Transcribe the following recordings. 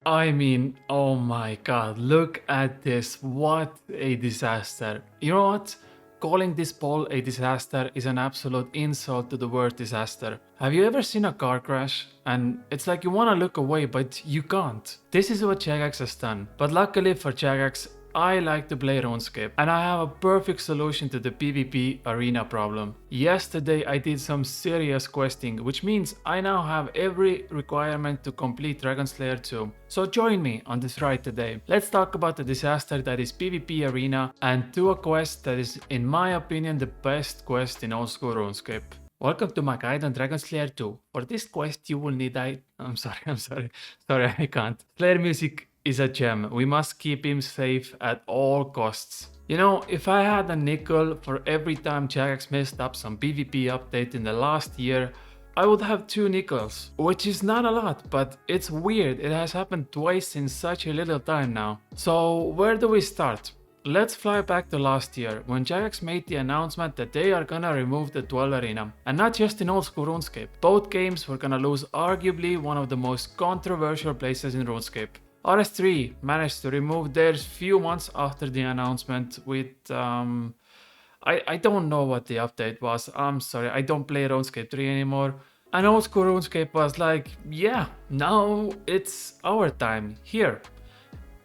I mean, oh my god, look at this. What a disaster. You know what? Calling this poll a disaster is an absolute insult to the word disaster. Have you ever seen a car crash? And it's like you want to look away, but you can't. This is what Jagex has done. But luckily for Jagex, I like to play RuneScape, and I have a perfect solution to the PvP arena problem. Yesterday I did some serious questing, which means I now have every requirement to complete Dragon Slayer 2. So join me on this ride today. Let's talk about the disaster that is PvP arena and do a quest that is, in my opinion, the best quest in old school RuneScape. Welcome to my guide on Dragon Slayer 2. For this quest you will need I'm sorry, I can't. Slayer music is a gem. We must keep him safe at all costs. You know, if I had a nickel for every time Jagex messed up some PvP update in the last year, I would have 2 nickels, which is not a lot, but it's weird. It has happened twice in such a little time now. So where do we start? Let's fly back to last year, when Jagex made the announcement that they are gonna remove the Duel Arena. And not just in old school RuneScape. Both games were gonna lose arguably one of the most controversial places in RuneScape. RS3 managed to remove theirs few months after the announcement with I don't know what the update was. I'm sorry, I don't play RuneScape 3 anymore. And old school RuneScape was like, yeah, now it's our time here.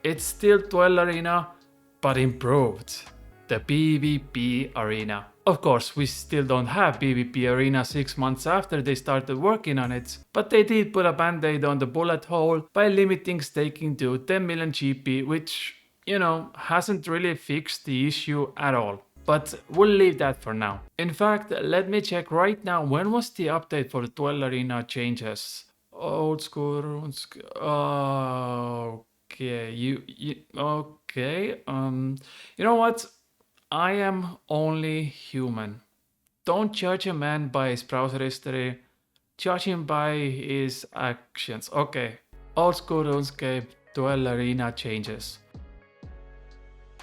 It's still Duel Arena, but improved. The PvP Arena. Of course, we still don't have PvP Arena 6 months after they started working on it, but they did put a band-aid on the bullet hole by limiting staking to 10 million GP, which, you know, hasn't really fixed the issue at all. But we'll leave that for now. In fact, let me check right now, when was the update for the Duel Arena changes? Old school RuneScape. Okay, okay. You know what? I am only human. Don't judge a man by his browser history. Judge him by his actions. Okay. Old school RuneScape Duel Arena changes.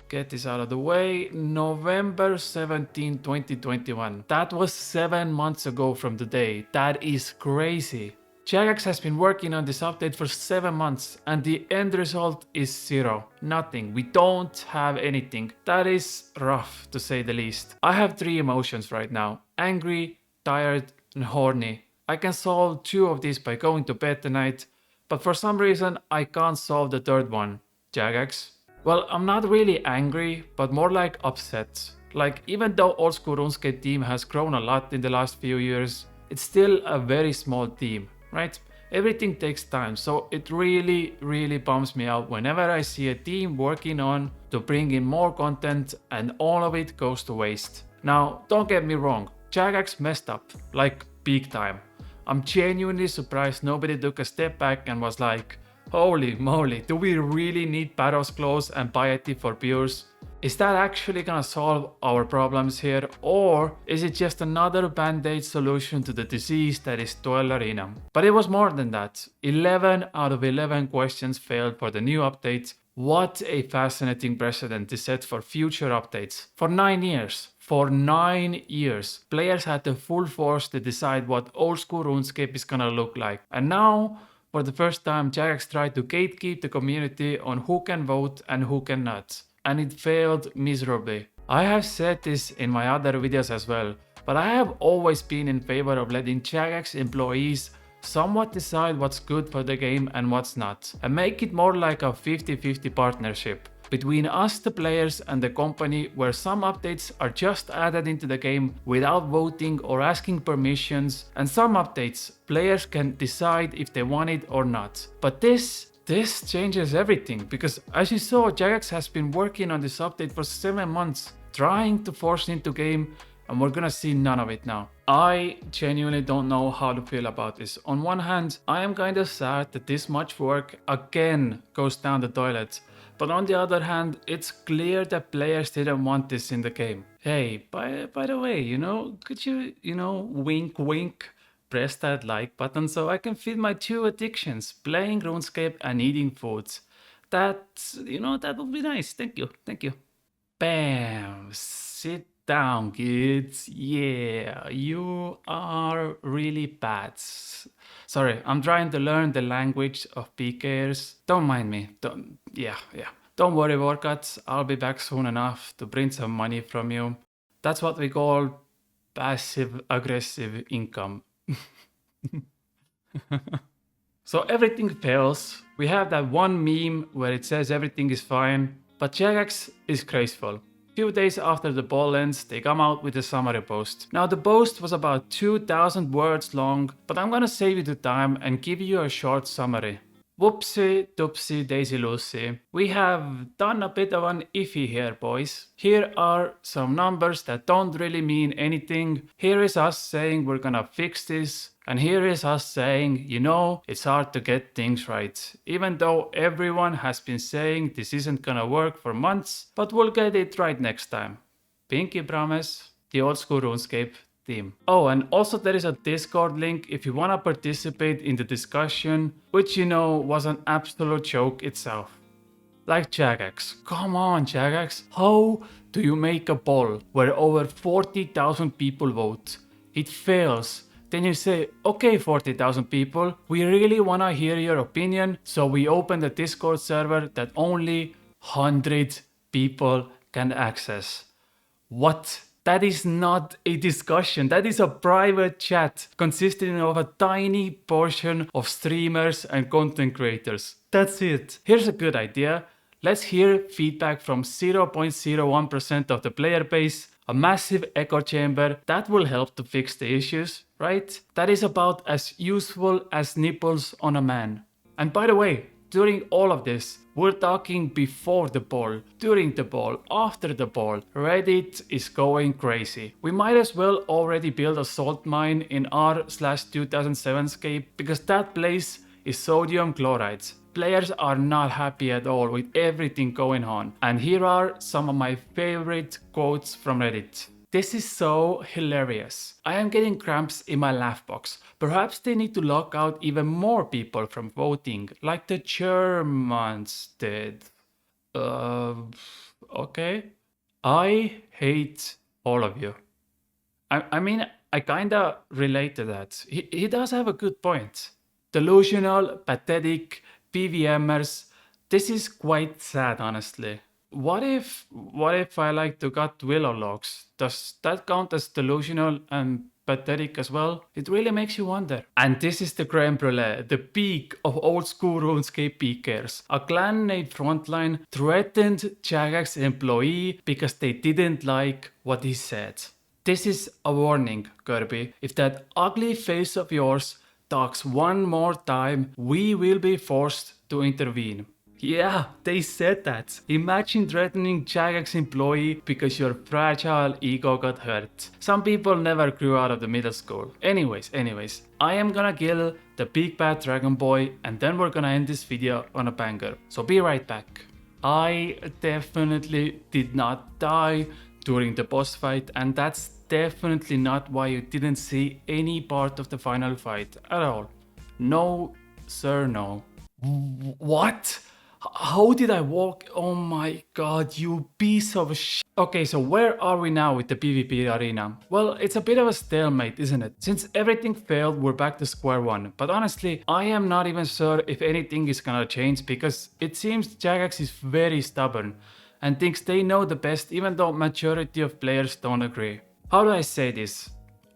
Get this out of the way. November 17, 2021. That was 7 months ago from today. That is crazy. Jagex has been working on this update for 7 months and the end result is 0. Nothing. We don't have anything. That is rough to say the least. I have 3 emotions right now. Angry, tired and horny. I can solve 2 of these by going to bed tonight, but for some reason I can't solve the 3rd one. Jagex? Well, I'm not really angry, but more like upset. Like, even though old school RuneScape team has grown a lot in the last few years, it's still a very small team. Right? Everything takes time, so it really bums me out whenever I see a team working on to bring in more content and all of it goes to waste. Now, don't get me wrong, Jagex messed up, like big time. I'm genuinely surprised nobody took a step back and was like, holy moly, do we really need Paros Claws and Piety for Pures? Is that actually gonna solve our problems here, or is it just another band-aid solution to the disease that is Duel Arena? But it was more than that. 11 out of 11 questions failed for the new update. What a fascinating precedent this set for future updates. For 9 years. For 9 years, players had the full force to decide what old school RuneScape is gonna look like. And now, for the first time, Jagex tried to gatekeep the community on who can vote and who cannot. And it failed miserably. I have said this in my other videos as well, but I have always been in favor of letting Jagex employees somewhat decide what's good for the game and what's not, and make it more like a 50-50 partnership between us the players and the company, where some updates are just added into the game without voting or asking permissions, and some updates players can decide if they want it or not. But this changes everything, because as you saw, Jagex has been working on this update for 7 months, trying to force it into game, and we're gonna see none of it now. I genuinely don't know how to feel about this. On one hand, I am kinda sad that this much work again goes down the toilet, but on the other hand, it's clear that players didn't want this in the game. Hey, by the way, you know, could you, wink wink, press that like button so I can feed my 2 addictions, playing RuneScape and eating foods. That would be nice. Thank you. Bam! Sit Down, kids. Yeah, you are really bad. Sorry, I'm trying to learn the language of PKers. Don't mind me. Yeah. Don't worry, workouts. I'll be back soon enough to bring some money from you. That's what we call passive aggressive income. So everything fails. We have that one meme where it says everything is fine, but Jagex is graceful. Few days after the ball ends, they come out with a summary post. Now the post was about 2000 words long, but I'm gonna save you the time and give you a short summary. Whoopsie doopsie daisy loosey. We have done a bit of an iffy here, boys. Here are some numbers that don't really mean anything. Here is us saying we're gonna fix this. And here is us saying, you know, it's hard to get things right. Even though everyone has been saying this isn't gonna work for months, but we'll get it right next time. Pinky promise, the old school RuneScape team. Oh, and also there is a Discord link if you wanna participate in the discussion, which you know was an absolute joke itself. Like Jagex. Come on, Jagex. How do you make a poll where over 40,000 people vote? It fails. Then you say, okay 40,000 people, we really wanna hear your opinion, so we open the Discord server that only 100 people can access. What? That is not a discussion, that is a private chat consisting of a tiny portion of streamers and content creators. That's it. Here's a good idea. Let's hear feedback from 0.01% of the player base, a massive echo chamber that will help to fix the issues, right? That is about as useful as nipples on a man. And by the way, during all of this, we're talking before the ball, during the ball, after the ball. Reddit is going crazy. We might as well already build a salt mine in r/2007scape because that place is sodium chloride. Players are not happy at all with everything going on. And here are some of my favorite quotes from Reddit. This is so hilarious. I am getting cramps in my laugh box. Perhaps they need to lock out even more people from voting, like the Germans did. Okay. I hate all of you. I mean, I kinda relate to that. He does have a good point. Delusional, pathetic, PVMers. This is quite sad, honestly. What if I like to cut willow logs? Does that count as delusional and pathetic as well? It really makes you wonder. And this is the creme brulee, the peak of old school RuneScape PKers. A clan named Frontline threatened Jagex employee because they didn't like what he said. This is a warning, Kirby. If that ugly face of yours talks one more time, we will be forced to intervene. Yeah, they said that. Imagine threatening Jagex employee because your fragile ego got hurt. Some people never grew out of the middle school. Anyways, I am gonna kill the big bad dragon boy and then we're gonna end this video on a banger. So be right back. I definitely did not die during the boss fight, and that's definitely not why you didn't see any part of the final fight at all. No, sir, no. What? How did I walk? Oh my god, you piece of sh... Okay, so where are we now with the PvP arena? Well, it's a bit of a stalemate, isn't it? Since everything failed, we're back to square one. But honestly, I am not even sure if anything is gonna change because it seems Jagex is very stubborn and thinks they know the best even though majority of players don't agree. How do I say this?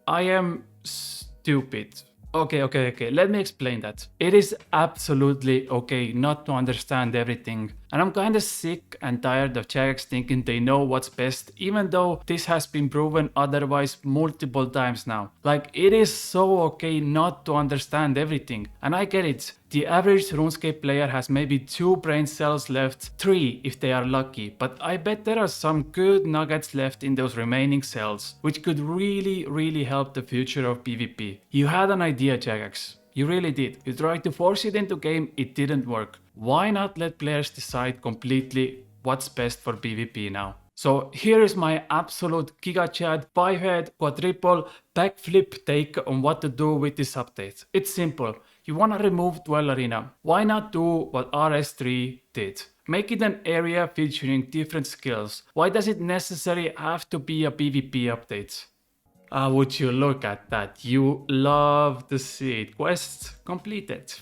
I am stupid. Okay, let me explain that. It is absolutely okay not to understand everything. And I'm kinda sick and tired of Jagex thinking they know what's best, even though this has been proven otherwise multiple times now. Like, it is so okay not to understand everything. And I get it. The average RuneScape player has maybe 2 brain cells left, 3 if they are lucky, but I bet there are some good nuggets left in those remaining cells, which could really help the future of PvP. You had an idea, Jagex. You really did. You tried to force it into game, it didn't work. Why not let players decide completely what's best for PvP now? So here is my absolute Giga Chad 5-head quadruple backflip take on what to do with this update. It's simple. You wanna remove Dwell Arena. Why not do what RS3 did? Make it an area featuring different skills. Why does it necessarily have to be a PvP update? Would you look at that? You love to see it. Quest completed.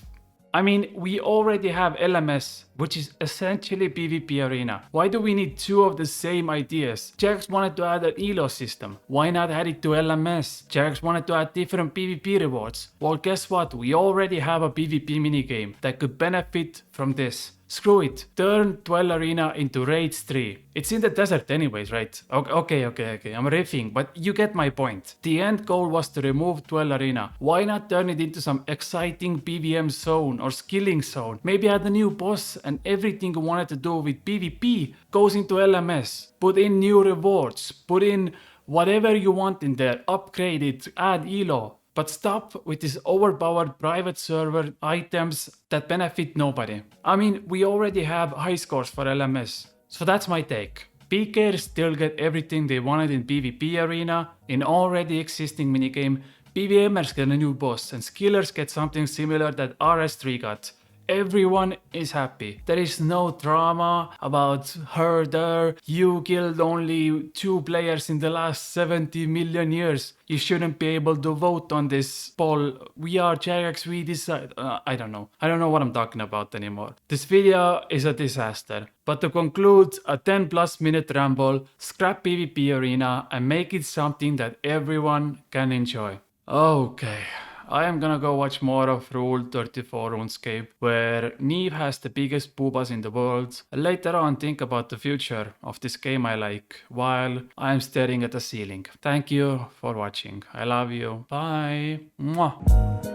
I mean, we already have LMS, which is essentially PvP arena. Why do we need two of the same ideas? Jax wanted to add an ELO system. Why not add it to LMS? Jax wanted to add different PvP rewards. Well, guess what? We already have a PvP minigame that could benefit from this. Screw it, turn Dwell Arena into Raids 3. It's in the desert anyways, right? Okay, I'm riffing, but you get my point. The end goal was to remove Dwell Arena. Why not turn it into some exciting PvM zone or skilling zone? Maybe add a new boss and everything you wanted to do with PvP goes into LMS. Put in new rewards, put in whatever you want in there, upgrade it, add ELO. But stop with these overpowered private server items that benefit nobody. I mean, we already have high scores for LMS, so that's my take. PKers still get everything they wanted in PvP arena, in already existing minigame, PvMers get a new boss, and skillers get something similar that RS3 got. Everyone is happy. There is no drama about herder. You killed only 2 players in the last 70 million years. You shouldn't be able to vote on this poll. We are Jagex, we decide. I don't know. I don't know what I'm talking about anymore. This video is a disaster. But to conclude, a 10+ minute ramble, scrap PvP arena and make it something that everyone can enjoy. Okay. I am gonna go watch more of Rule 34 RuneScape, where Neve has the biggest boobas in the world, and later on think about the future of this game I like, while I am staring at the ceiling. Thank you for watching. I love you. Bye. Mwah.